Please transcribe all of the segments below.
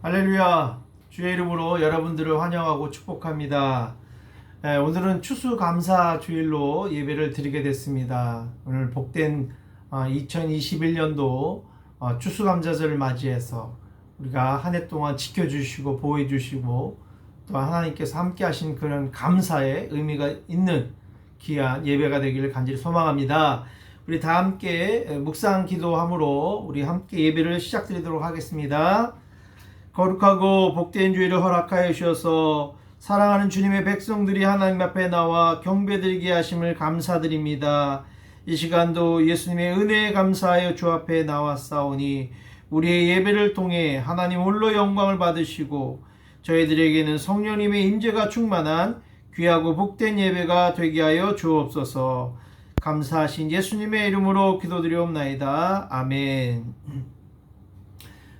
할렐루야. 주의 이름으로 여러분들을 환영하고 축복합니다. 오늘은 추수감사 주일로 예배를 드리게 됐습니다. 오늘 복된 2021년도 추수감사절을 맞이해서 우리가 한 해 동안 지켜주시고 보호해주시고 또 하나님께서 함께 하신 그런 감사의 의미가 있는 귀한 예배가 되기를 간절히 소망합니다. 우리 다 함께 묵상 기도함으로 우리 함께 예배를 시작드리도록 하겠습니다. 거룩하고 복된 주일을 허락하여 주셔서 사랑하는 주님의 백성들이 하나님 앞에 나와 경배드리게 하심을 감사드립니다. 이 시간도 예수님의 은혜에 감사하여 주 앞에 나왔사오니 우리의 예배를 통해 하나님 홀로 영광을 받으시고 저희들에게는 성령님의 임재가 충만한 귀하고 복된 예배가 되게 하여 주옵소서. 감사하신 예수님의 이름으로 기도드리옵나이다. 아멘.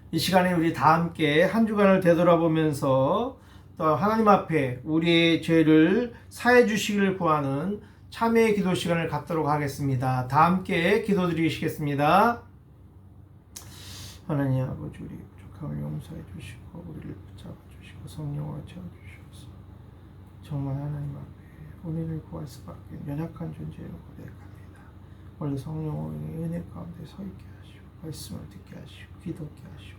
이 시간에 우리 다 함께 한 주간을 되돌아보면서 또 하나님 앞에 우리의 죄를 사해 주시기를 구하는 참회의 기도 시간을 갖도록 하겠습니다. 다 함께 기도드리시겠습니다. 하나님 아버지, 우리 부족함을 용서해 주시고 우리를 붙잡아 주시고 성령으로 채워주시옵소서. 정말 하나님 앞에 은혜를 구할 수밖에 연약한 존재로 고백합니다. 원래 성령으로 은혜 가운데 서 있게 하시고 말씀을 듣게 하시고 기도케 하시고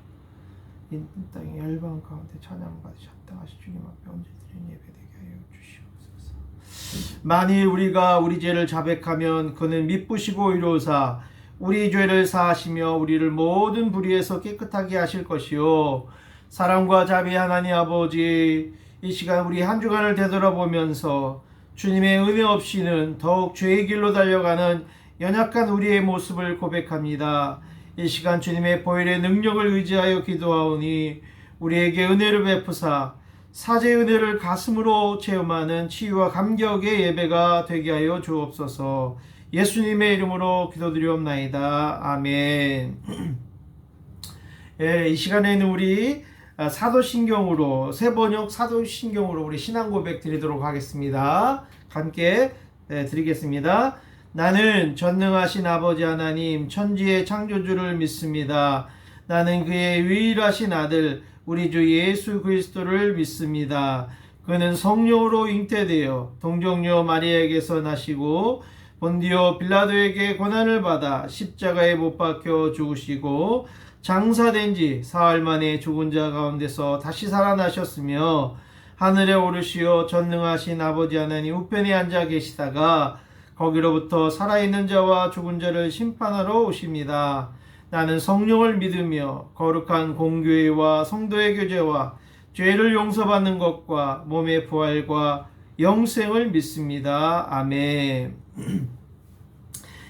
이 땅의 열방 가운데 찬양받으시 합당하신 주님 앞에 언제든지 예배되게 하여 주시옵소서. 만일 우리가 우리 죄를 자백하면 그는 미쁘시고 의로우사 우리 죄를 사하시며 우리를 모든 불의에서 깨끗하게 하실 것이요 사랑과 자비 하나님 아버지, 이 시간 우리 한 주간을 되돌아보면서 주님의 은혜 없이는 더욱 죄의 길로 달려가는 연약한 우리의 모습을 고백합니다. 이 시간 주님의 보혈의 능력을 의지하여 기도하오니 우리에게 은혜를 베푸사 사죄의 은혜를 가슴으로 체험하는 치유와 감격의 예배가 되게 하여 주옵소서. 예수님의 이름으로 기도드리옵나이다. 아멘. 이 시간에는 우리 사도신경으로 세번역 사도신경으로 우리 신앙 고백 드리도록 하겠습니다. 함께 드리겠습니다. 나는 전능하신 아버지 하나님 천지의 창조주를 믿습니다. 나는 그의 유일하신 아들 우리 주 예수 그리스도를 믿습니다. 그는 성령으로 잉태되어 동정녀 마리아에게서 나시고 본디오 빌라도에게 고난을 받아 십자가에 못 박혀 죽으시고 장사된 지 사흘 만에 죽은 자 가운데서 다시 살아나셨으며 하늘에 오르시어 전능하신 아버지 하나님 우편에 앉아 계시다가 거기로부터 살아있는 자와 죽은 자를 심판하러 오십니다. 나는 성령을 믿으며 거룩한 공교회와 성도의 교제와 죄를 용서받는 것과 몸의 부활과 영생을 믿습니다. 아멘.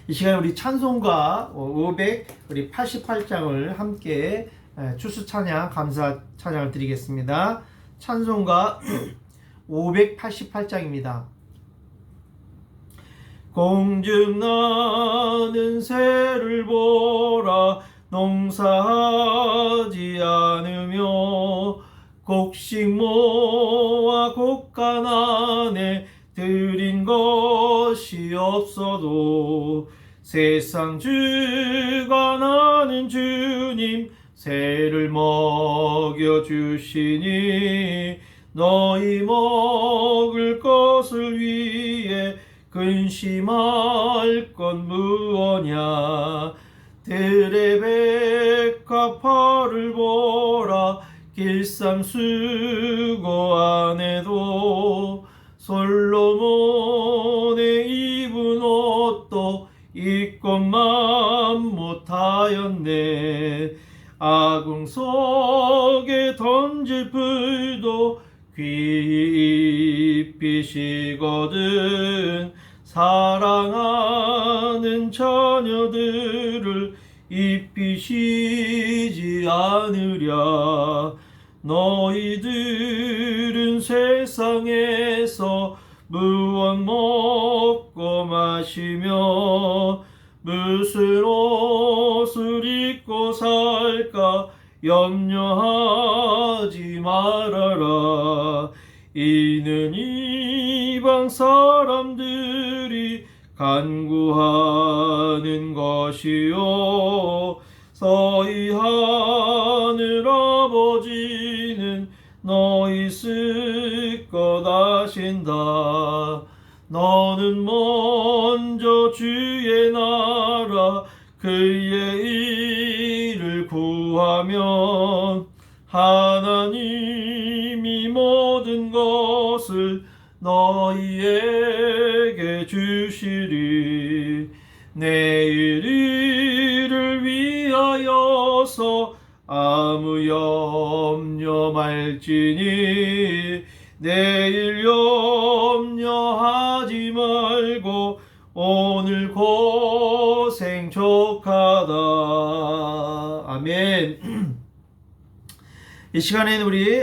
이 시간에 우리 찬송가 588장을 함께 추수 찬양, 감사 찬양을 드리겠습니다. 찬송가 588장입니다. 공중 나는 새를 보라 농사하지 않으며 곡식 모아 곡간 안에 들인 것이 없어도 세상 주가 나는 주님 새를 먹여주시니 너희 먹을 것을 위해 근심할 건 무엇냐. 들의 백합화를 보라 길쌈 수고 안 해도 솔로몬의 입은 옷도 입것만 못하였네. 아궁 속에 던질 풀도 귀 입히시거든. 사랑하는 자녀들을 입히시지 않으랴. 너희들은 세상에서 무엇 먹고 마시며 무슨 옷을 입고 살까 염려하지 말아라. 이는 이방 사람들이 간구하는 것이요 서희 하늘 아버지 너희 쓸것 아신다. 너는 먼저 주의 나라 그의 일을 구하면 하나님이 모든 것을 너희에게 주시리. 내일 일을 위하여서 아무 염려 말지니 내일 염려하지 말고 오늘 고생 족하다. 아멘. 이 시간에는 우리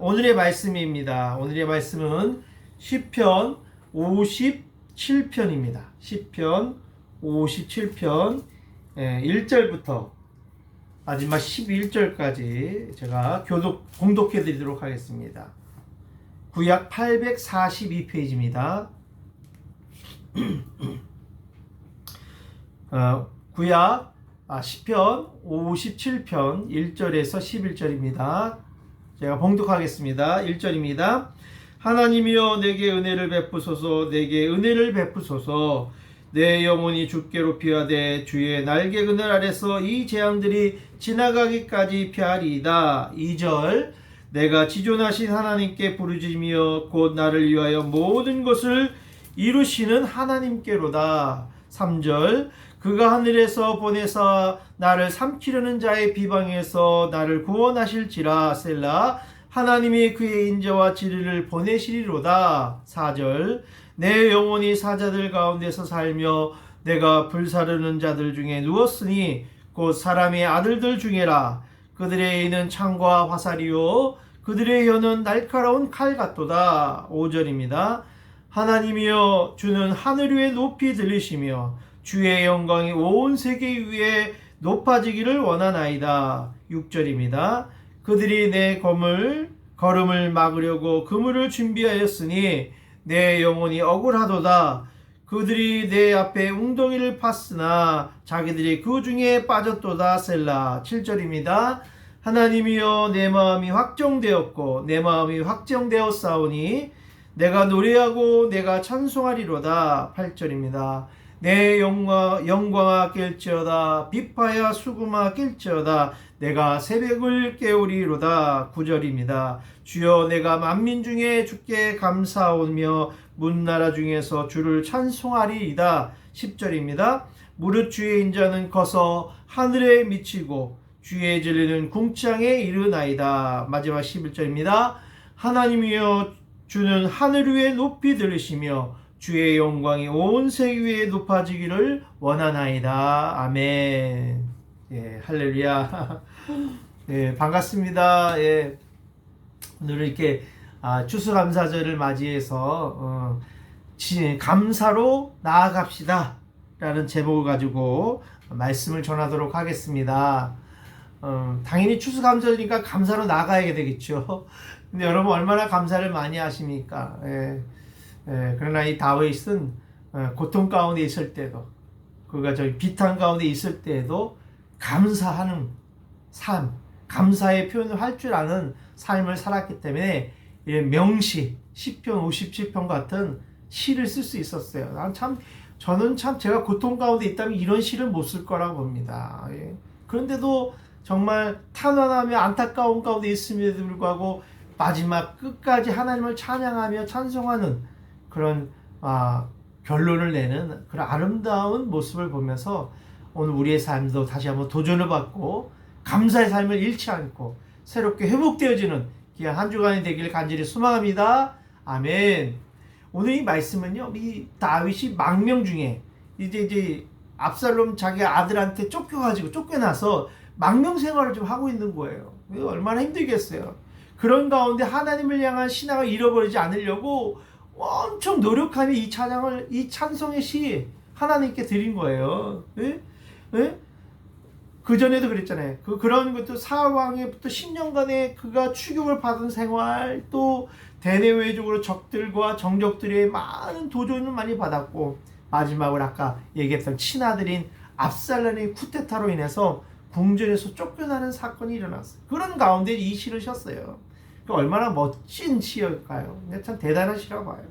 오늘의 말씀입니다. 오늘의 말씀은 시편 57편입니다. 시편 57편 1절부터 마지막 11절까지 제가 공독해 드리도록 하겠습니다. 구약 842페이지입니다. 구약 시편 57편 1절에서 11절입니다. 제가 봉독하겠습니다. 1절입니다. 하나님이여 내게 은혜를 베푸소서. 내게 은혜를 베푸소서. 내 영혼이 주께로 피하되 주의 날개 그늘 아래서 이 재앙들이 지나가기까지 피하리이다. 2절 내가 지존하신 하나님께 부르짖으며 곧 나를 위하여 모든 것을 이루시는 하나님께로다. 3절 그가 하늘에서 보내사 나를 삼키려는 자의 비방에서 나를 구원하실지라. 셀라. 하나님이 그의 인자와 진리를 보내시리로다. 4절 내 영혼이 사자들 가운데서 살며 내가 불사르는 자들 중에 누웠으니 곧 사람의 아들들 중에라. 그들의 이는 창과 화살이요 그들의 혀는 날카로운 칼 같도다. 5절입니다. 하나님이여 주는 하늘 위에 높이 들리시며 주의 영광이 온 세계 위에 높아지기를 원하나이다. 6절입니다. 그들이 내 걸음을 막으려고 그물을 준비하였으니 내 영혼이 억울하도다. 그들이 내 앞에 웅덩이를 팠으나 자기들이 그 중에 빠졌도다. 셀라. 7절입니다. 하나님이여 내 마음이 확정되었고 내 마음이 확정되었사오니 내가 노래하고 내가 찬송하리로다. 8절입니다. 내 영광아 깰지어다. 비파야 수금아 깰지어다. 내가 새벽을 깨우리로다. 9절입니다. 주여 내가 만민 중에 주께 감사하며 문나라 중에서 주를 찬송하리이다. 10절입니다. 무릇 주의 인자는 커서 하늘에 미치고 주의 진리는 궁창에 이르나이다. 마지막 11절입니다. 하나님이여 주는 하늘 위에 높이 들으시며 주의 영광이 온 세계 위에 높아지기를 원하나이다. 아멘. 예, 할렐루야. 예, 반갑습니다. 예, 오늘 이렇게 추수감사절을 맞이해서 감사로 나아갑시다 라는 제목을 가지고 말씀을 전하도록 하겠습니다. 당연히 추수감사절이니까 감사로 나아가야 되겠죠. 근데 여러분 얼마나 감사를 많이 하십니까? 예. 그러나 이 다윗은 고통 가운데 있을 때도 그가 비탄 가운데 있을 때에도 감사하는 삶, 감사의 표현을 할 줄 아는 삶을 살았기 때문에 명시, 시편 57편 같은 시를 쓸 수 있었어요. 저는 참 제가 고통 가운데 있다면 이런 시를 못 쓸 거라고 봅니다. 예. 그런데도 정말 탄원하며 안타까운 가운데 있음에도 불구하고 마지막 끝까지 하나님을 찬양하며 찬송하는 그런 결론을 내는 그런 아름다운 모습을 보면서 오늘 우리의 삶도 다시 한번 도전을 받고 감사의 삶을 잃지 않고 새롭게 회복되어지는 귀한 한 주간이 되기를 간절히 소망합니다. 아멘. 오늘 이 말씀은요, 이 다윗이 망명 중에 이제 압살롬 자기 아들한테 쫓겨나서 망명 생활을 좀 하고 있는 거예요. 얼마나 힘들겠어요. 그런 가운데 하나님을 향한 신앙을 잃어버리지 않으려고 엄청 노력하며 이 찬송의 시 하나님께 드린 거예요. 예? 예? 그전에도 그랬잖아요. 그런 것도 사왕에부터 10년간의 그가 추격을 받은 생활, 또 대내외적으로 적들과 정적들의 많은 도전을 많이 받았고, 마지막으로 아까 얘기했던 친아들인 압살롬의 쿠데타로 인해서 궁전에서 쫓겨나는 사건이 일어났어요. 그런 가운데 이 시를 썼어요. 얼마나 멋진 시일까요? 근데 참 대단한 시라고 봐요.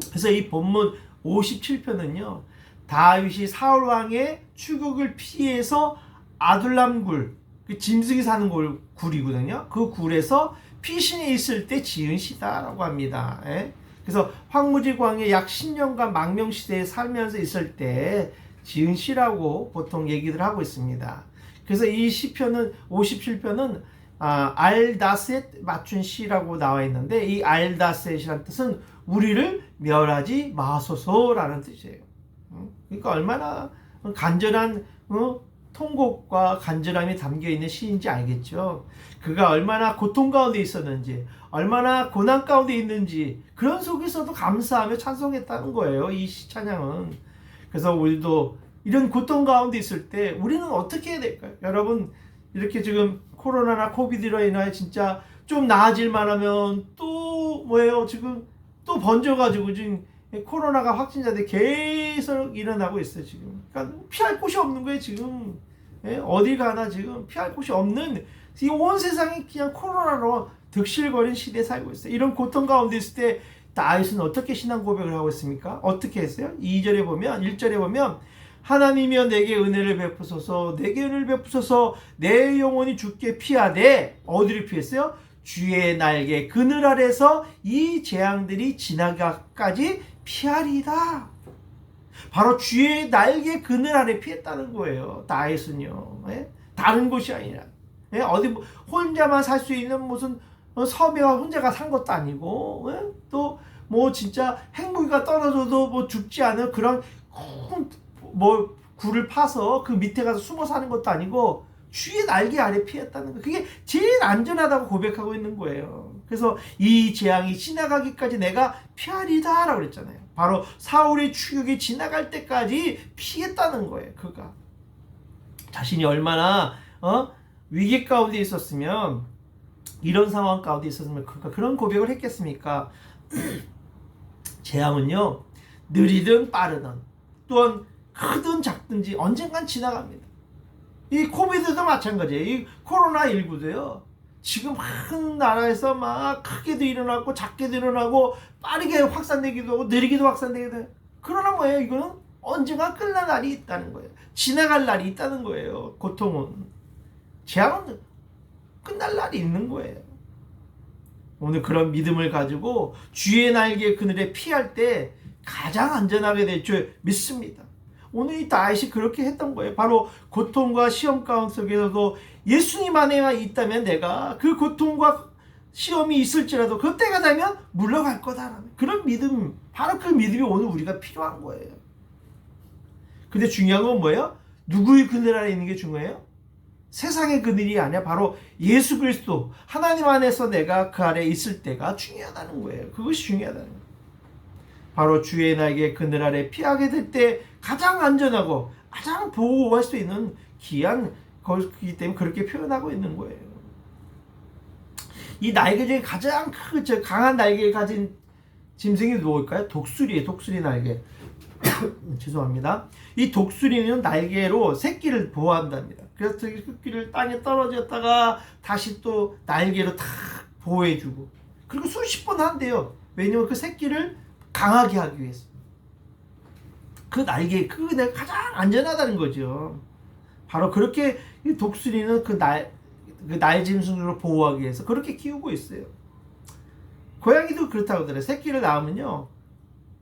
그래서 이 본문 57편은요, 다윗이 사울 왕의 추격을 피해서 아둘람 굴, 그 짐승이 사는 굴이거든요. 그 굴에서 피신해 있을 때 지은 시다라고 합니다. 예? 그래서 황무지 광에 약 10년간 망명시대에 살면서 있을 때 지은 시라고 보통 얘기들 하고 있습니다. 그래서 이 시편은 57편은 알다셋 맞춘 시라고 나와 있는데, 이 알다셋이라는 뜻은 우리를 멸하지 마소서라는 뜻이에요. 그러니까 얼마나 간절한 통곡과 간절함이 담겨 있는 시인지 알겠죠. 그가 얼마나 고통 가운데 있었는지, 얼마나 고난 가운데 있는지, 그런 속에서도 감사하며 찬송했다는 거예요, 이 시 찬양은. 그래서 우리도 이런 고통 가운데 있을 때 우리는 어떻게 해야 될까요? 여러분, 이렇게 지금 코로나나 코비드로 인하여 진짜 좀 나아질만 하면 또 뭐예요? 지금 또 번져가지고 지금 코로나가 확진자들이 계속 일어나고 있어요, 지금. 그러니까 피할 곳이 없는 거예요, 지금. 예? 어디 가나 지금 피할 곳이 없는, 이 온 세상이 그냥 코로나로 득실거린 시대에 살고 있어요. 이런 고통 가운데 있을 때 다윗은 어떻게 신앙 고백을 하고 있습니까? 어떻게 했어요? 2절에 보면, 1절에 보면, 하나님이여 내게 은혜를 베푸소서, 내게 은혜를 베푸소서, 내 영혼이 주께 피하되, 어디를 피했어요? 주의 날개 그늘 아래서 이 재앙들이 지나가까지 피하리다. 바로 주의 날개 그늘 아래 피했다는 거예요, 다윗은요. 예? 다른 곳이 아니라, 예? 어디 혼자만 살 수 있는 무슨 섬에와 혼자가 산 것도 아니고, 예? 또 뭐 진짜 행복이가 떨어져도 뭐 죽지 않은 그런 뭐 굴을 파서 그 밑에 가서 숨어 사는 것도 아니고 주의 날개 아래 피했다는 거. 그게 제일 안전하다고 고백하고 있는 거예요. 그래서 이 재앙이 지나가기까지 내가 피하리다 라고 그랬잖아요. 바로 사울의 추격이 지나갈 때까지 피했다는 거예요. 그가 자신이 얼마나 위기 가운데 있었으면, 이런 상황 가운데 있었으면 그가 그런 고백을 했겠습니까? 재앙은요, 느리든 빠르든 또한 크든 작든지 언젠간 지나갑니다. 이 코비드도 마찬가지예요. 이 코로나19도요. 지금 한 나라에서 막 크게도 일어나고 작게도 일어나고 빠르게 확산되기도 하고 느리게도 확산되기도 해요. 그러나 뭐예요? 이거는 언젠가 끝날 날이 있다는 거예요. 지나갈 날이 있다는 거예요. 고통은. 재앙은 끝날 날이 있는 거예요. 오늘 그런 믿음을 가지고 주의 날개 그늘에 피할 때 가장 안전하게 될 줄 믿습니다. 오늘 이 다윗이 그렇게 했던 거예요. 바로 고통과 시험 가운데 속에서도 예수님 안에만 있다면 내가 그 고통과 시험이 있을지라도 그때가 되면 물러갈 거다라는 그런 믿음, 바로 그 믿음이 오늘 우리가 필요한 거예요. 근데 중요한 건 뭐예요? 누구의 그늘 아래 있는 게 중요해요? 세상의 그늘이 아니라 바로 예수 그리스도, 하나님 안에서 내가 그 아래 있을 때가 중요하다는 거예요. 그것이 중요하다는 거예요. 바로 주의 날개 그늘 아래 피하게 될 때 가장 안전하고 가장 보호할 수 있는 귀한 것이기 때문에 그렇게 표현하고 있는 거예요. 이 날개 중에 가장 강한 날개를 가진 짐승이 누구일까요? 독수리예요. 독수리 날개. 죄송합니다. 이 독수리는 날개로 새끼를 보호한답니다. 그래서 새끼를 땅에 떨어졌다가 다시 또 날개로 탁 보호해주고, 그리고 수십 번 한대요. 왜냐면 그 새끼를 강하게 하기 위해서. 그 날개, 그게 가장 안전하다는 거죠. 바로 그렇게 이 독수리는 그 날짐승으로 보호하기 위해서 그렇게 키우고 있어요. 고양이도 그렇다고 하더라고요. 새끼를 낳으면요,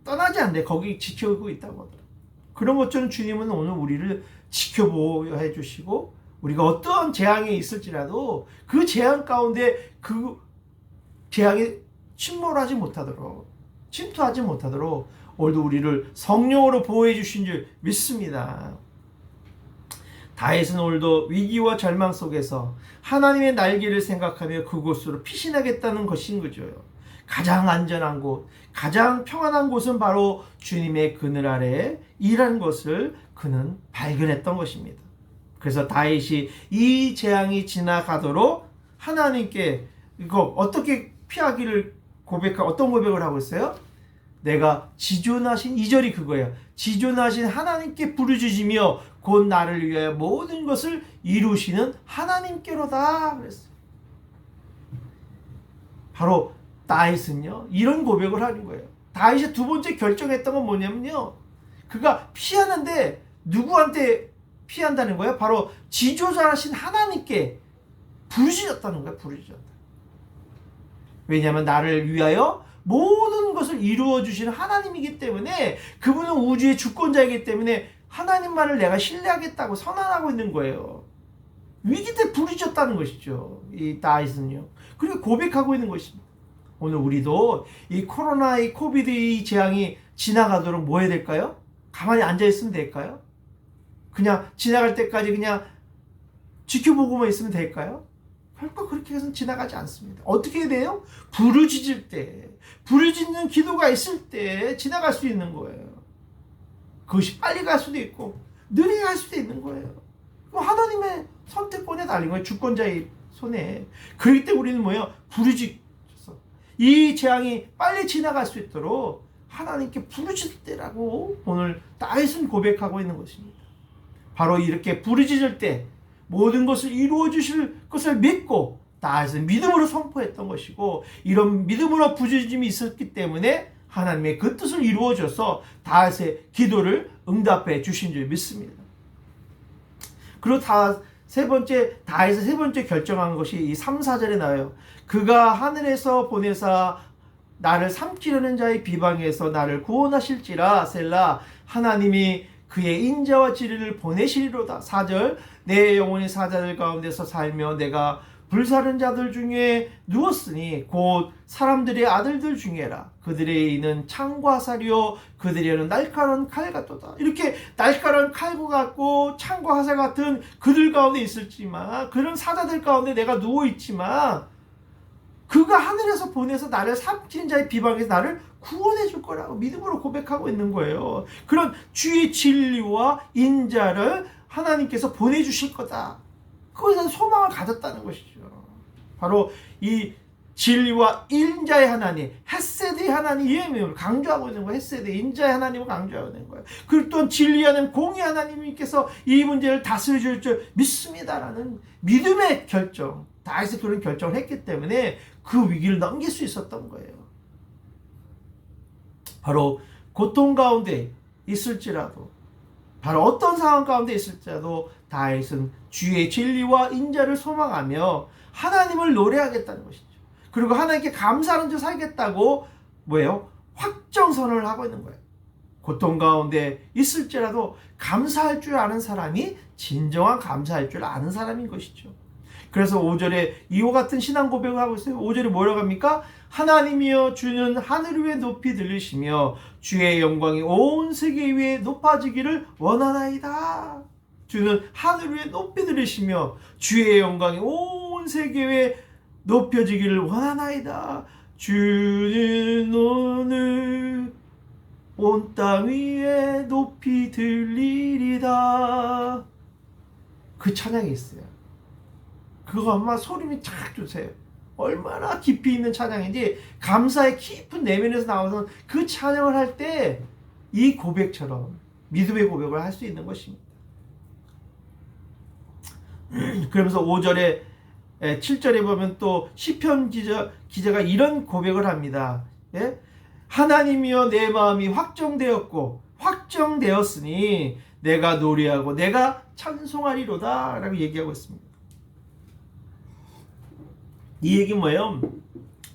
떠나지 않대. 거기 지켜오고 있다고 하더라고요. 그런 것처럼 주님은 오늘 우리를 지켜보호해 주시고, 우리가 어떤 재앙이 있을지라도 그 재앙 가운데 그 재앙이 침몰하지 못하도록, 침투하지 못하도록 오늘도 우리를 성령으로 보호해 주신 줄 믿습니다. 다윗은 오늘도 위기와 절망 속에서 하나님의 날개를 생각하며 그곳으로 피신하겠다는 것인 거죠. 가장 안전한 곳, 가장 평안한 곳은 바로 주님의 그늘 아래 일하는 것을 그는 발견했던 것입니다. 그래서 다윗이 이 재앙이 지나가도록 하나님께 이거 어떻게 피하기를 어떤 고백을 하고 있어요? 내가 지존하신 2절이 그거예요. 지존하신 하나님께 부르짖으며 곧 나를 위하여 모든 것을 이루시는 하나님께로다 그랬어요. 바로 다윗은요 이런 고백을 하는 거예요. 다윗이 두 번째 결정했던 건 뭐냐면요, 그가 피하는데 누구한테 피한다는 거예요? 바로 지존하신 하나님께 부르짖었다는 거예요. 부르짖었다. 왜냐하면 나를 위하여 모든 것을 이루어 주시는 하나님이기 때문에, 그분은 우주의 주권자이기 때문에 하나님만을 내가 신뢰하겠다고 선언하고 있는 거예요. 위기 때 부르짖었다는 것이죠, 이 다윗은요. 그리고 고백하고 있는 것입니다. 오늘 우리도 이 코로나, 이 코비드 이 재앙이 지나가도록 뭐 해야 될까요? 가만히 앉아 있으면 될까요? 그냥 지나갈 때까지 그냥 지켜보고만 있으면 될까요? 결코 그렇게 해서는 지나가지 않습니다. 어떻게 해야 돼요? 부르짖을 때, 부르짖는 기도가 있을 때 지나갈 수 있는 거예요. 그것이 빨리 갈 수도 있고 느리게 갈 수도 있는 거예요. 하나님의 선택권에 달린 거예요. 주권자의 손에. 그렇기 때문에 우리는 뭐예요? 부르짖어서 이 재앙이 빨리 지나갈 수 있도록 하나님께 부르짖을 때라고 오늘 다윗은 고백하고 있는 것입니다. 바로 이렇게 부르짖을 때 모든 것을 이루어 주실 것을 믿고 다윗은 믿음으로 선포했던 것이고, 이런 믿음으로 부르짖음이 있었기 때문에 하나님의 그 뜻을 이루어 줘서 다윗의 기도를 응답해 주신 줄 믿습니다. 그리고 다윗의 세 번째 결정한 것이 이 3, 4절에 나와요. 그가 하늘에서 보내사 나를 삼키려는 자의 비방에서 나를 구원하실지라. 셀라. 하나님이 그의 인자와 진리를 보내시리로다. 4절. 내 영혼이 사자들 가운데서 살며 내가 불사른 자들 중에 누웠으니 곧 사람들의 아들들 중에라. 그들의 이는 창과 사리요 그들의 날카로운 칼 같도다. 이렇게 날카로운 칼과 같고 창과 화살 같은 그들 가운데 있을지만, 그런 사자들 가운데 내가 누워있지만 그가 하늘에서 보내서 나를 삼킨 자의 비방에서 나를 구원해 줄 거라고 믿음으로 고백하고 있는 거예요. 그런 주의 진리와 인자를 하나님께서 보내주실 거다. 그거에 대한 소망을 가졌다는 것이죠. 바로 이 진리와 인자의 하나님, 헤세드의 하나님, 이해를 강조하고 있는 거예요. 헤세드, 인자의 하나님을 강조하고 있는 거예요. 그리고 또 진리하는 공의 하나님께서 이 문제를 다스려 줄 줄 믿습니다라는 믿음의 결정, 다윗이 그런 결정을 했기 때문에 그 위기를 넘길 수 있었던 거예요. 바로 고통 가운데 있을지라도, 바로 어떤 상황 가운데 있을지라도 다윗은 주의 진리와 인자를 소망하며 하나님을 노래하겠다는 것이죠. 그리고 하나님께 감사하는 줄 살겠다고 뭐예요? 확정선언을 하고 있는 거예요. 고통 가운데 있을지라도 감사할 줄 아는 사람이 진정한 감사할 줄 아는 사람인 것이죠. 그래서 5절에 이와 같은 신앙 고백을 하고 있어요. 5절에 뭐라고 합니까? 하나님이여 주는 하늘 위에 높이 들리시며 주의 영광이 온 세계 위에 높아지기를 원하나이다. 주는 하늘 위에 높이 들리시며 주의 영광이 온 세계 위에 높여지기를 원하나이다. 주는 오늘 온 땅 위에 높이 들리리다. 그 찬양이 있어요. 그거 아마 소름이 착 돋으세요. 얼마나 깊이 있는 찬양인지, 감사의 깊은 내면에서 나오는 그 찬양을 할 때 이 고백처럼 믿음의 고백을 할 수 있는 것입니다. 그러면서 5절에 7절에 보면 또 시편 기자가 이런 고백을 합니다. 예? 하나님이여 내 마음이 확정되었으니 내가 노래하고 내가 찬송하리로다 라고 얘기하고 있습니다. 이 얘기 뭐예요?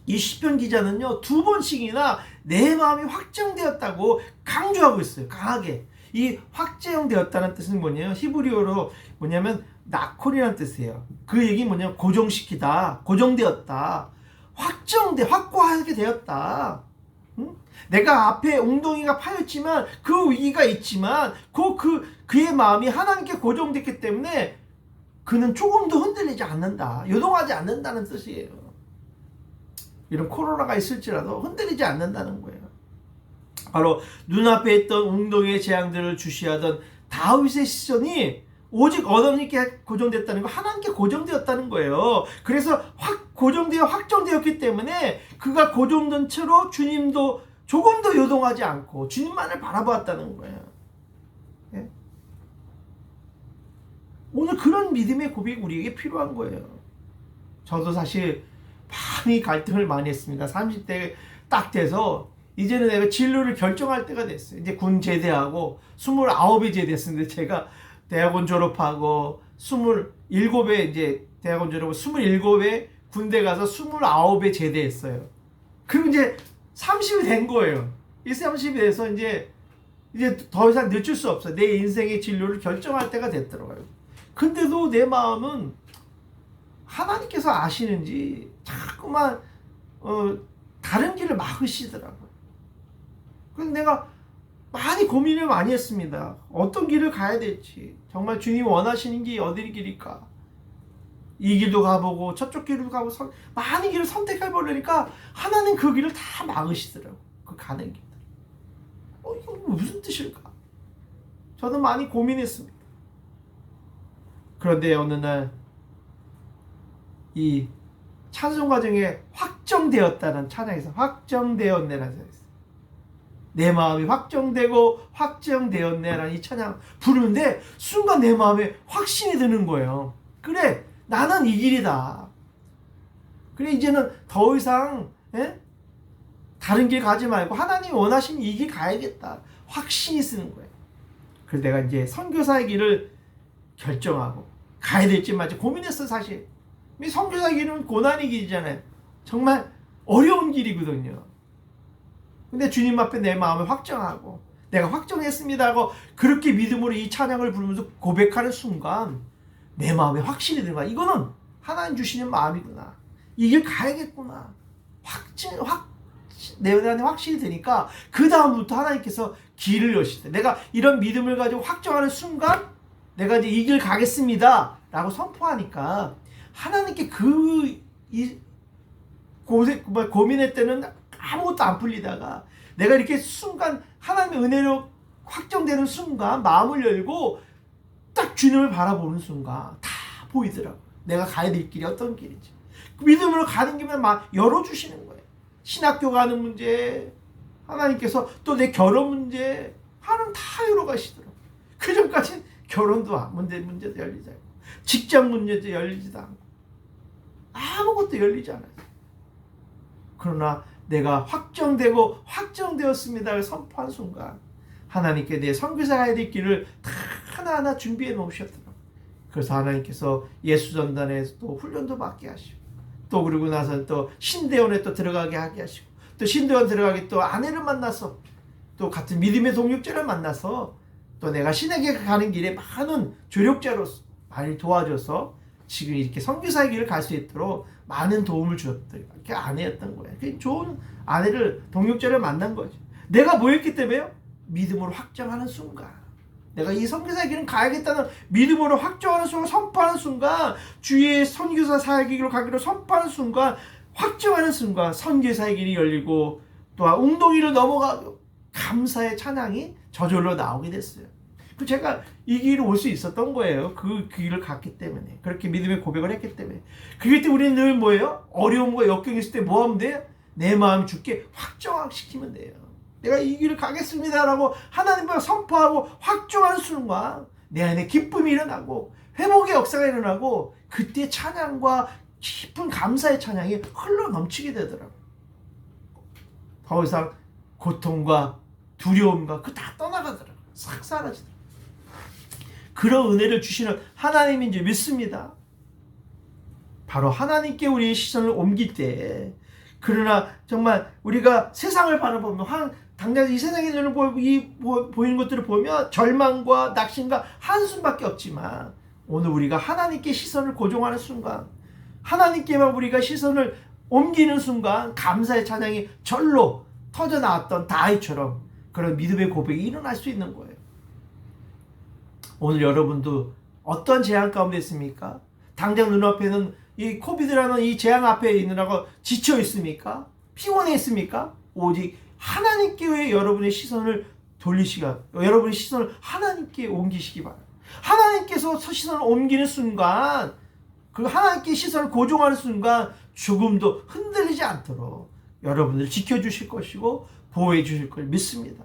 이 시편 기자는요 2번씩이나 내 마음이 확정되었다고 강조하고 있어요. 강하게. 이 확정되었다는 뜻은 뭐냐면 히브리어로 뭐냐면 나콜이라는 뜻이에요. 그 얘기 뭐냐면 고정시키다, 고정되었다, 확고하게 되었다. 응? 내가 앞에 웅덩이가 파였지만 그 위기가 있지만 그의 마음이 하나님께 고정됐기 때문에 그는 조금도 흔들리지 않는다, 요동하지 않는다는 뜻이에요. 이런 코로나가 있을지라도 흔들리지 않는다는 거예요. 바로 눈앞에 있던 웅덩이의 재앙들을 주시하던 다윗의 시선이 오직 하나님께 고정됐다는 거, 하나님께 고정되었다는 거예요. 그래서 확정되었기 때문에 그가 고정된 채로 주님도 조금 더 요동하지 않고 주님만을 바라보았다는 거예요. 예? 오늘 그런 믿음의 고백이 우리에게 필요한 거예요. 저도 사실 많이 갈등을 많이 했습니다. 30대 딱 돼서 이제는 내가 진로를 결정할 때가 됐어요. 이제 군 제대하고 29에 제대했는데 제가 대학원 졸업하고 27에 이제 대학원 졸업하고 27에 군대 가서 29에 제대했어요. 그리고 이제 30이 된 거예요. 이 30이 돼서 이제 더 이상 늦출 수 없어요. 내 인생의 진로를 결정할 때가 됐더라고요. 근데도 내 마음은 하나님께서 아시는지 자꾸만 다른 길을 막으시더라고요. 그래서 내가 많이 고민을 많이 했습니다. 어떤 길을 가야 될지, 정말 주님 원하시는 게 어디 길일까? 이 길도 가보고 저쪽 길도 가고 많은 길을 선택해버리니까 하나님 그 길을 다 막으시더라고요. 그 가는 길. 이거 무슨 뜻일까? 저도 많이 고민했습니다. 그런데 어느 날 이 찬송 과정에 확정되었다는 찬양에서 확정되었네라는 찬양이 있어요. 내 마음이 확정되고 확정되었네라는 이 찬양 부르는데 순간 내 마음에 확신이 드는 거예요. 그래, 나는 이 길이다. 그래, 이제는 더 이상 다른 길 가지 말고 하나님이 원하시는 이 길 가야겠다. 확신이 쓰는 거예요. 그래서 내가 이제 선교사의 길을 결정하고 가야 될지 말지 고민했어. 사실 이 선교사의 길은 고난의 길이잖아요. 정말 어려운 길이거든요. 근데 주님 앞에 내 마음을 확정하고 내가 확정했습니다 하고 그렇게 믿음으로 이 찬양을 부르면서 고백하는 순간 내 마음에 확신이 드는 거야. 이거는 하나님 주시는 마음이구나. 이 길 가야겠구나. 내 안에 확신이 되니까 그 다음부터 하나님께서 길을 여시대. 내가 이런 믿음을 가지고 확정하는 순간 내가 이제 이 길 가겠습니다 라고 선포하니까 하나님께 고민할 때는 아무것도 안 풀리다가 내가 이렇게 순간 하나님의 은혜로 확정되는 순간 마음을 열고 딱 주님을 바라보는 순간 다 보이더라고요. 내가 가야 될 길이 어떤 길인지. 그 믿음으로 가는 길만 막 열어주시는 거예요. 신학교 가는 문제, 하나님께서 또 내 결혼 문제, 하나님 다 열어가시더라고요. 그 전까지는 결혼도 문제도 열리지 않고 직장 문제도 열리지도 않고 아무것도 열리지 않아요. 그러나 내가 확정되고 확정되었습니다를 선포한 순간 하나님께 내 선교사 가야 될 길을 다 하나하나 준비해 놓으셨더라고요. 그래서 하나님께서 예수전단에 또 훈련도 받게 하시고 또 그러고 나서 또 신대원에 또 들어가게 하게 하시고 또 신대원 들어가게 또 아내를 만나서 또 같은 믿음의 동역자를 만나서 또 내가 신에게 가는 길에 많은 조력자로서 많이 도와줘서 지금 이렇게 선교사의 길을 갈 수 있도록 많은 도움을 주었던 게 아내였던 거예요. 그 좋은 아내를 동역자를 만난 거죠. 내가 뭐였기 때문에요? 믿음으로 확정하는 순간 내가 이 선교사의 길은 가야겠다는 믿음으로 확정하는 순간 선포하는 순간 주의 선교사 사역길로 가기로 선포하는 순간 확정하는 순간 선교사의 길이 열리고 또한 웅덩이를 넘어가고 감사의 찬양이 저절로 나오게 됐어요. 그 제가 이 길을 올 수 있었던 거예요. 그 길을 갔기 때문에. 그렇게 믿음의 고백을 했기 때문에. 그럴 때 우리는 늘 뭐예요? 어려움과 역경이 있을 때 뭐 하면 돼요? 내 마음 주께 확정시키면 돼요. 내가 이 길을 가겠습니다라고 하나님과 선포하고 확정하는 순간 내 안에 기쁨이 일어나고 회복의 역사가 일어나고 그때 찬양과 깊은 감사의 찬양이 흘러 넘치게 되더라고요. 더 이상 고통과 두려움과 그 다 떠나가더라고요. 싹 사라지더라고요. 그런 은혜를 주시는 하나님인 줄 믿습니다. 바로 하나님께 우리의 시선을 옮길 때 그러나 정말 우리가 세상을 바라보면 당장 이 세상의 눈을 보이는 것들을 보면 절망과 낙심과 한숨밖에 없지만 오늘 우리가 하나님께 시선을 고정하는 순간 하나님께만 우리가 시선을 옮기는 순간 감사의 찬양이 절로 터져나왔던 다윗처럼 그런 믿음의 고백이 일어날 수 있는 거예요. 오늘 여러분도 어떤 재앙 가운데 있습니까? 당장 눈앞에는 이 코비드라는 이 재앙 앞에 있느라고 지쳐 있습니까? 피곤해 있습니까? 오직 하나님께 여러분의 시선을 여러분의 시선을 하나님께 옮기시기 바랍니다. 하나님께서 시선을 옮기는 순간, 그 하나님께 시선을 고정하는 순간 조금도 흔들리지 않도록 여러분을 지켜주실 것이고 보호해 주실 걸 믿습니다.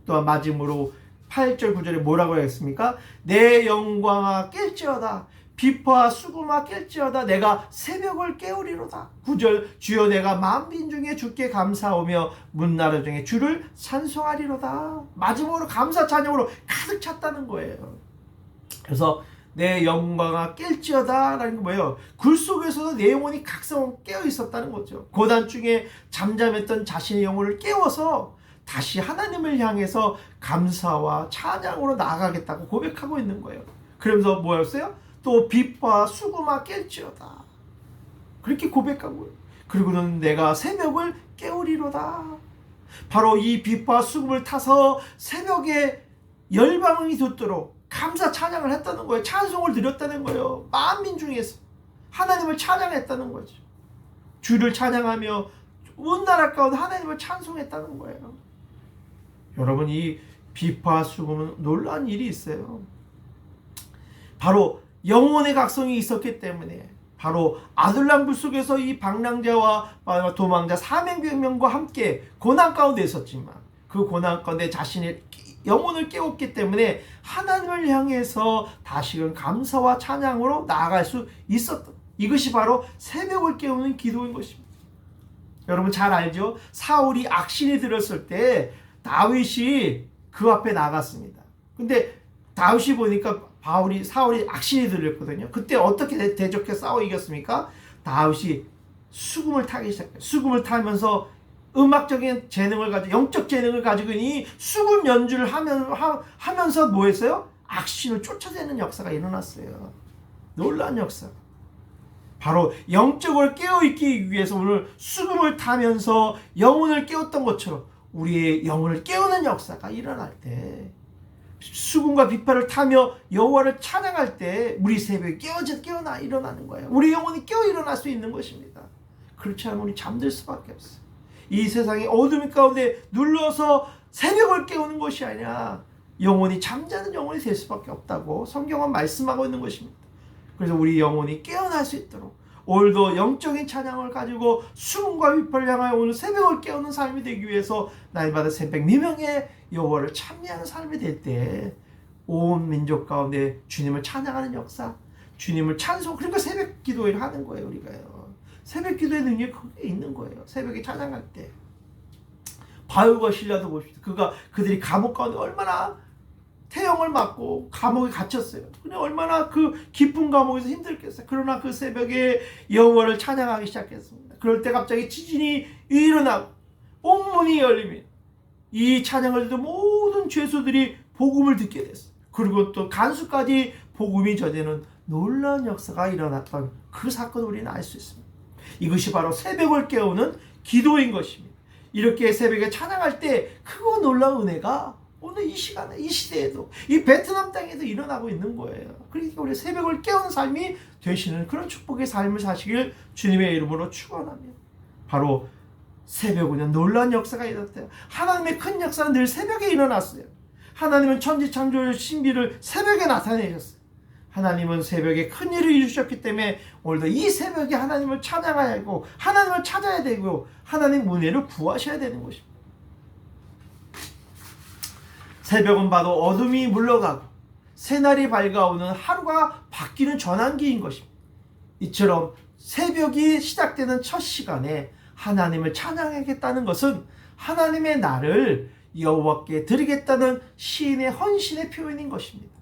또한 마지막으로 8절 9절에 뭐라고 했습니까? 내 영광아 깰지어다 비파와 수금아 깰지어다 내가 새벽을 깨우리로다. 9절 주여 내가 만민 중에 주께 감사하며 문나라 중에 주를 찬송하리로다. 마지막으로 감사 찬양으로 가득 찼다는 거예요. 그래서 내 영광아 깰지어다 라는 게 뭐예요? 굴 속에서도 내 영혼이 각성 깨어 있었다는 거죠. 고난 중에 잠잠했던 자신의 영혼을 깨워서 다시 하나님을 향해서 감사와 찬양으로 나아가겠다고 고백하고 있는 거예요. 그러면서 뭐였어요? 또 빛과 수금아 깰지어다 그렇게 고백하고, 그리고는 내가 새벽을 깨우리로다. 바로 이 빛과 수금을 타서 새벽에 열방이 돋도록 감사 찬양을 했다는 거예요. 찬송을 드렸다는 거예요. 만민 중에서 하나님을 찬양했다는 거죠. 주를 찬양하며 온 나라 가운데 하나님을 찬송했다는 거예요. 여러분, 이 빛과 수금은 놀라운 일이 있어요. 바로 영혼의 각성이 있었기 때문에, 바로 아둘람 불 속에서 이 방랑자와 도망자 400명과 함께 고난 가운데 있었지만 그 고난 가운데 자신의 영혼을 깨웠기 때문에 하나님을 향해서 다시금 감사와 찬양으로 나아갈 수 있었던, 이것이 바로 새벽을 깨우는 기도인 것입니다. 여러분 잘 알죠? 사울이 악신이 들었을 때 다윗이 그 앞에 나갔습니다. 근데 다윗이 보니까 사울이 악신이 들렸거든요. 그때 어떻게 대적해 싸워 이겼습니까? 다윗이 수금을 타기 시작해요. 수금을 타면서 음악적인 재능을 가지고, 영적 재능을 가지고 이 수금 연주를 하면서 뭐 했어요? 악신을 쫓아내는 역사가 일어났어요. 놀라운 역사. 바로 영적으로 깨어있기 위해서 오늘 수금을 타면서 영혼을 깨웠던 것처럼 우리의 영혼을 깨우는 역사가 일어날 때, 수금과 비파를 타며 여호와를 찬양할 때 우리 새벽에 깨어나 일어나는 거예요. 우리 영혼이 깨어 일어날 수 있는 것입니다. 그렇지 않으면 우리 잠들 수밖에 없어요. 이 세상의 어둠 가운데 눌러서 새벽을 깨우는 것이 아니라 영혼이 잠자는 영혼이 될 수밖에 없다고 성경은 말씀하고 있는 것입니다. 그래서 우리 영혼이 깨어날 수 있도록 오늘도 영적인 찬양을 가지고 수금과 비파를 향하여 오늘 새벽을 깨우는 삶이 되기 위해서 날마다 새벽 미명에 여호와를 찬미하는 삶이 될 때 온 민족 가운데 주님을 찬양하는 역사, 주님을 찬송, 그러니까 새벽 기도를 하는 거예요. 우리가요, 새벽 기도의 능력이 그게 있는 거예요. 새벽에 찬양할 때 바울과 실라도 보십시오. 그들이 감옥 가운데 얼마나 태형을 맞고 감옥에 갇혔어요. 근데 얼마나 그 깊은 감옥에서 힘들겠어요. 그러나 그 새벽에 여호와를 찬양하기 시작했습니다. 그럴 때 갑자기 지진이 일어나고 옥문이 열리며 이 찬양을 듣는 모든 죄수들이 복음을 듣게 됐어요. 그리고 또 간수까지 복음이 전해는 놀라운 역사가 일어났던 그 사건을 우리는 알 수 있습니다. 이것이 바로 새벽을 깨우는 기도인 것입니다. 이렇게 새벽에 찬양할 때 크고 놀라운 은혜가 오늘 이 시간에, 이 시대에도, 이 베트남 땅에도 일어나고 있는 거예요. 그러니까 우리 새벽을 깨우는 삶이 되시는 그런 축복의 삶을 사시길 주님의 이름으로 축원합니다. 바로 새벽은 놀라운 역사가 일어났대요. 하나님의 큰 역사는 늘 새벽에 일어났어요. 하나님은 천지창조의 신비를 새벽에 나타내셨어요. 하나님은 새벽에 큰 일을 이루셨기 때문에 오늘도 이 새벽에 하나님을 찬양해야 하고 하나님을 찾아야 되고 하나님 은혜를 구하셔야 되는 것입니다. 새벽은 바로 어둠이 물러가고 새날이 밝아오는 하루가 바뀌는 전환기인 것입니다. 이처럼 새벽이 시작되는 첫 시간에 하나님을 찬양하겠다는 것은 하나님의 날을 여호와께 드리겠다는 시인의 헌신의 표현인 것입니다.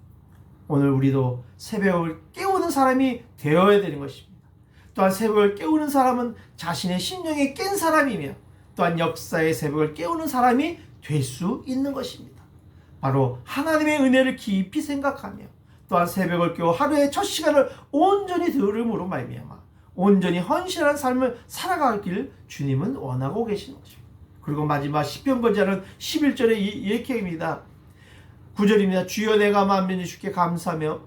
오늘 우리도 새벽을 깨우는 사람이 되어야 되는 것입니다. 또한 새벽을 깨우는 사람은 자신의 심령이 깬 사람이며 또한 역사의 새벽을 깨우는 사람이 될 수 있는 것입니다. 바로 하나님의 은혜를 깊이 생각하며 또한 새벽을 깨워 하루의 첫 시간을 온전히 들음으로 말미암아 온전히 헌신한 삶을 살아가길 주님은 원하고 계시는 것입니다. 그리고 마지막 시편 권자는 11절에 이렇게 합니다. 9절입니다. 주여 내가 만민이 주께 감사하며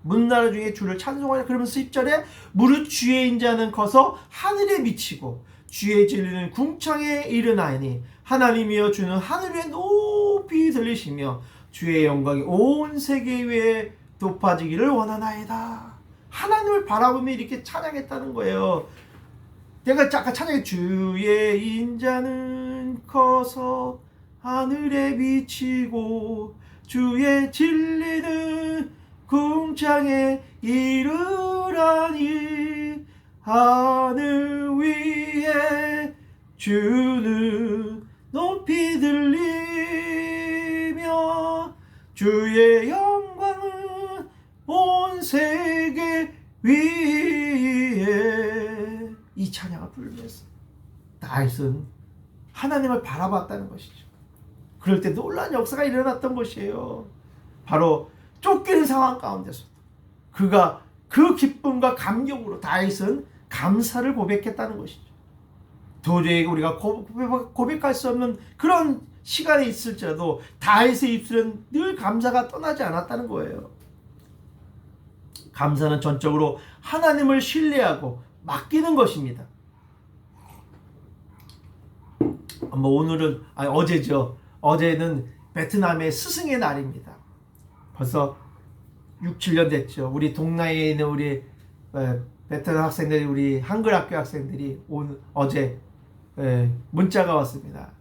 문나라 중에 주를 찬송하라. 그러면서 10절에 무릇 주의 인자는 커서 하늘에 미치고 주의 진리는 궁창에 이르나니 하나님이여 주는 하늘 위에 높이 들리시며 주의 영광이 온 세계 위에 높아지기를 원하나이다. 하나님을 바라보며 이렇게 찬양했다는 거예요. 내가 아까 찬양해 주의 인자는 커서 하늘에 비치고 주의 진리는 궁창에 이르라니 하늘 위에 주는 높이 들리며 주의 영광은 온 세계 위에 이 찬양을 부르면서 다윗은 하나님을 바라봤다는 것이죠. 그럴 때 놀라운 역사가 일어났던 것이에요. 바로 쫓기는 상황 가운데서도 그가 그 기쁨과 감격으로 다윗은 감사를 고백했다는 것이죠. 도저히 우리가 고백할 수 없는 그런 시간이 있을지라도 다윗의 입술은 늘 감사가 떠나지 않았다는 거예요. 감사는 전적으로 하나님을 신뢰하고 맡기는 것입니다. 오늘은 어제죠. 어제는 베트남의 스승의 날입니다. 벌써 6, 7년 됐죠. 우리 동나라에 있는 우리 베트남 학생들이, 우리 한글 학교 학생들이 어제 문자가 왔습니다.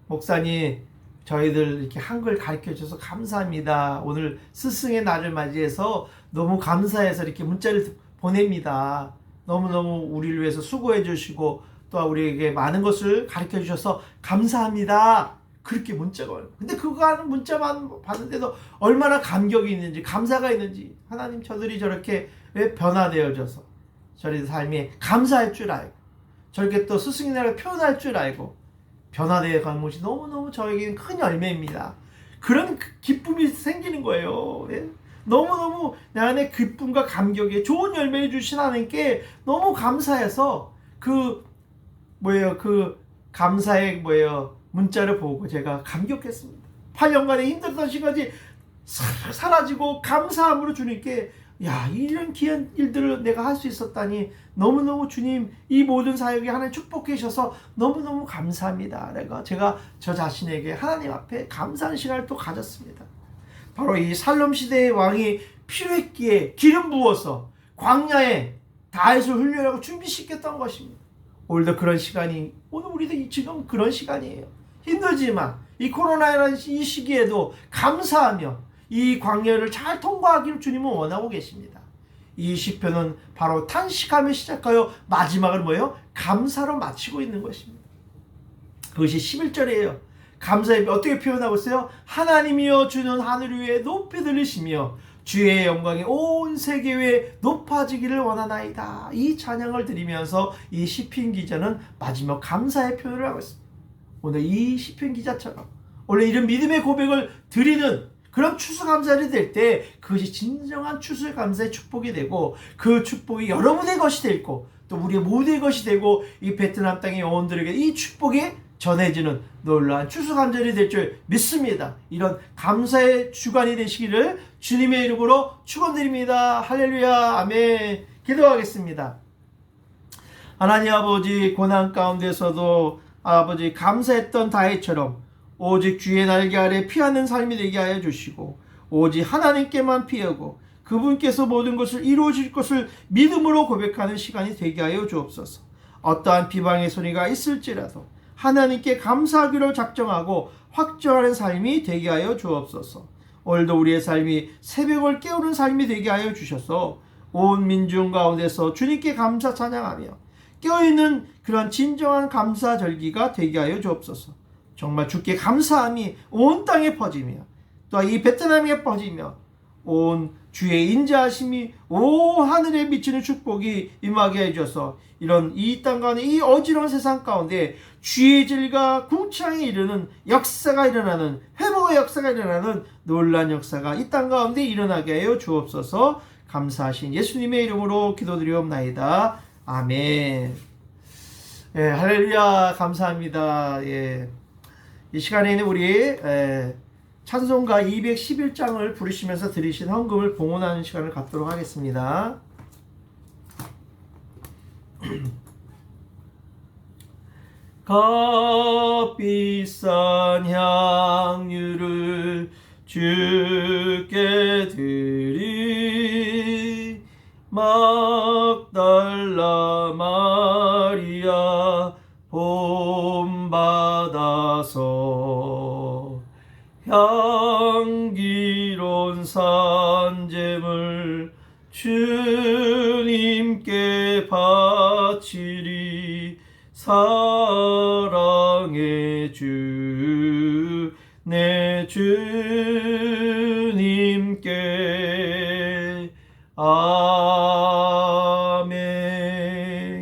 목사님, 저희들 이렇게 한글 가르쳐 주셔서 감사합니다. 오늘 스승의 날을 맞이해서 너무 감사해서 이렇게 문자를 보냅니다. 너무너무 우리를 위해서 수고해 주시고 또 우리에게 많은 것을 가르쳐 주셔서 감사합니다. 그렇게 문자가 와요. 근데 그거 하는 문자만 봤는데도 얼마나 감격이 있는지, 감사가 있는지, 하나님 저들이 저렇게 왜 변화되어져서 저희 삶이 감사할 줄 알고 저렇게 또 스승의 날을 표현할 줄 알고 변화되어 가는 것이 너무너무 저에게는 큰 열매입니다. 그런 기쁨이 생기는 거예요. 예? 너무너무 내 안에 기쁨과 감격에 좋은 열매를 주신 하나님께 너무 감사해서 그 감사의 문자를 보고 제가 감격했습니다. 8년간의 힘들었던 시간이 사라지고 감사함으로 주님께 이런 귀한 일들을 내가 할 수 있었다니 너무너무 주님 이 모든 사역에 하나님 축복해 주셔서 너무너무 감사합니다. 제가 저 자신에게 하나님 앞에 감사하는 시간을 또 가졌습니다. 바로 이 살롬 시대의 왕이 필요했기에 기름 부어서 광야에 다윗을 훈련하고 준비시켰던 것입니다. 오늘도 그런 시간이, 오늘 우리도 지금 그런 시간이에요. 힘들지만 이 코로나라는 이 시기에도 감사하며 이 광야를 잘 통과하기를 주님은 원하고 계십니다. 이 시편은 바로 탄식하며 시작하여 마지막을 감사로 마치고 있는 것입니다. 그것이 11절이에요. 감사의 어떻게 표현하고 있어요? 하나님이여 주는 하늘 위에 높이 들리시며 주의 영광이 온 세계 위에 높아지기를 원하나이다. 이 찬양을 드리면서 이 시편 기자는 마지막 감사의 표현을 하고 있습니다. 오늘 이 시편 기자처럼 원래 이런 믿음의 고백을 드리는 그런 추수감사를 될 때 그것이 진정한 추수감사의 축복이 되고 그 축복이 여러분의 것이 되고 또 우리의 모두의 것이 되고 이 베트남 땅의 영혼들에게 이 축복이 전해지는 놀라운 추수감사를 될 줄 믿습니다. 이런 감사의 주간이 되시기를 주님의 이름으로 축원드립니다. 할렐루야, 아멘. 기도하겠습니다. 하나님 아버지, 고난 가운데서도 아버지 감사했던 다윗처럼 오직 주의 날개 아래 피하는 삶이 되게 하여 주시고 오직 하나님께만 피하고 그분께서 모든 것을 이루어질 것을 믿음으로 고백하는 시간이 되게 하여 주옵소서. 어떠한 비방의 소리가 있을지라도 하나님께 감사하기로 작정하고 확정하는 삶이 되게 하여 주옵소서. 오늘도 우리의 삶이 새벽을 깨우는 삶이 되게 하여 주셔서 온 민중 가운데서 주님께 감사 찬양하며 깨어있는 그런 진정한 감사 절기가 되게 하여 주옵소서. 정말 주께 감사함이 온 땅에 퍼지며 또 이 베트남에 퍼지며 온 주의 인자하심이 온 하늘에 비치는 축복이 임하게 해줘서 이런 이 땅 가운데 이 어지러운 세상 가운데 주의 질과 궁창에 이르는 역사가 일어나는 회복의 역사가 일어나는 놀라운 역사가 이 땅 가운데 일어나게 하여 주옵소서. 감사하신 예수님의 이름으로 기도드리옵나이다. 아멘. 예, 할렐루야. 감사합니다. 예. 이 시간에는 우리 찬송가 211장을 부르시면서 드리신 헌금을 봉헌하는 시간을 갖도록 하겠습니다. 값비싼 향유를 주께 드리 막달라 마리아 본받아서 향기로운 산재물 주님께 바치리. 사랑의 주 내 주님께. 아멘.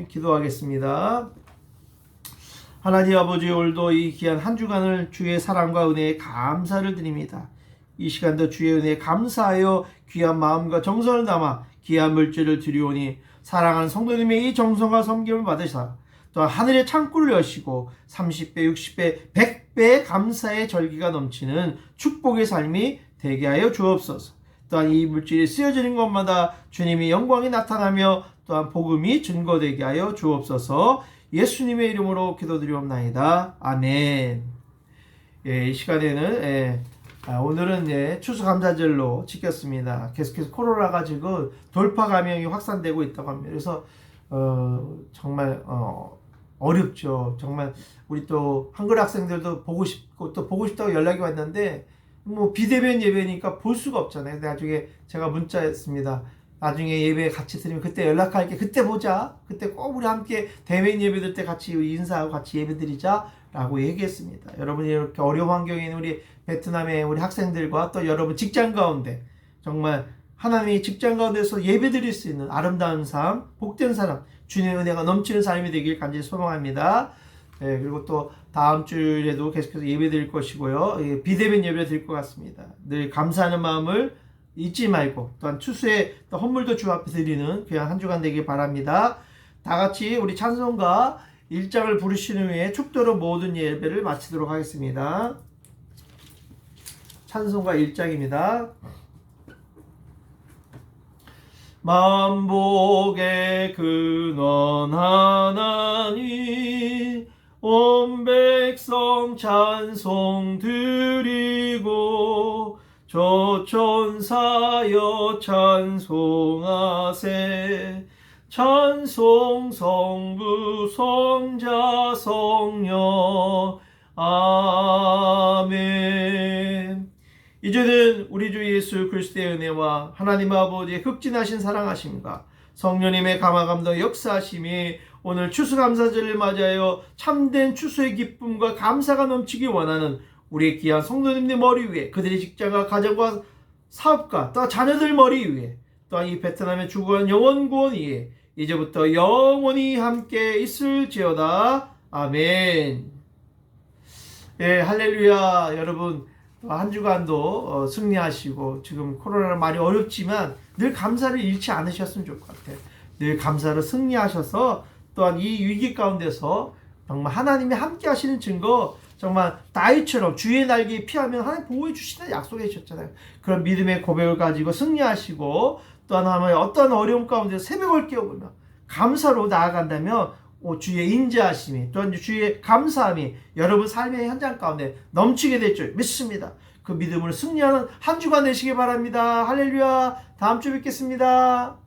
기도하겠습니다. 하나님 아버지, 오늘도 이 귀한 한 주간을 주의 사랑과 은혜에 감사를 드립니다. 이 시간도 주의 은혜에 감사하여 귀한 마음과 정성을 담아 귀한 물질을 드리오니 사랑하는 성도님의 이 정성과 섬김을 받으사 또한 하늘의 창구를 여시고 30배, 60배, 100배의 감사의 절기가 넘치는 축복의 삶이 되게 하여 주옵소서. 또한 이 물질이 쓰여지는 것마다 주님의 영광이 나타나며 또한 복음이 증거되게 하여 주옵소서. 예수님의 이름으로 기도드리옵나이다. 아멘. 이 시간에는 오늘은 추수감사절로 지켰습니다. 계속해서 코로나가 지금 돌파 감염이 확산되고 있다고 합니다. 그래서 정말 어렵죠. 정말 우리 또 한글 학생들도 보고 싶고 또 보고 싶다고 연락이 왔는데 뭐 비대면 예배니까 볼 수가 없잖아요. 나중에 제가 문자했습니다. 나중에 예배 같이 드리면 그때 연락할게. 그때 보자. 그때 꼭 우리 함께 대면 예배들 때 같이 인사하고 같이 예배 드리자 라고 얘기했습니다. 여러분이 이렇게 어려운 환경에 있는 우리 베트남의 우리 학생들과 또 여러분 직장 가운데 정말 하나님이 직장 가운데서 예배 드릴 수 있는 아름다운 삶, 복된 사람, 주님의 은혜가 넘치는 삶이 되길 간절히 소망합니다. 그리고 또 다음 주에도 계속해서 예배 드릴 것이고요. 비대면 예배 드릴 것 같습니다. 늘 감사하는 마음을 잊지 말고 또한 추수의 헌물도 주 앞에 드리는 그냥 한 주간 되길 바랍니다. 다 같이 우리 찬송가 1장을 부르신 후에 축도로 모든 예배를 마치도록 하겠습니다. 찬송가 1장입니다. 만복의 근원 하나님 온 백성 찬송 드리고 조천사여 찬송하세. 찬송 성부 성자 성령. 아멘. 이제는 우리 주 예수 그리스도의 은혜와 하나님 아버지의 극진하신 사랑하심과 성령님의 감화감동 역사하심이 오늘 추수감사절을 맞이하여 참된 추수의 기쁨과 감사가 넘치기 원하는 우리의 귀한 성도님들 머리 위에, 그들의 직장과 가정과 사업과 또 자녀들 머리 위에, 또한 이 베트남의 주구한 영원 구원 위에 이제부터 영원히 함께 있을지어다. 아멘. 할렐루야. 여러분 한 주간도 승리하시고, 지금 코로나는 많이 어렵지만 늘 감사를 잃지 않으셨으면 좋을 것 같아요. 늘 감사로 승리하셔서 또한 이 위기 가운데서 정말 하나님이 함께 하시는 증거, 정말 다윗처럼 주의 날개에 피하면 하나님 보호해 주시는 약속해 주셨잖아요. 그런 믿음의 고백을 가지고 승리하시고, 또한 하나님의 어떤 어려움 가운데 새벽을 깨어보며 감사로 나아간다면 주의 인자하심이, 또한 주의 감사함이 여러분 삶의 현장 가운데 넘치게 될 줄 믿습니다. 그 믿음으로 승리하는 한 주간 되시기 바랍니다. 할렐루야. 다음 주 뵙겠습니다.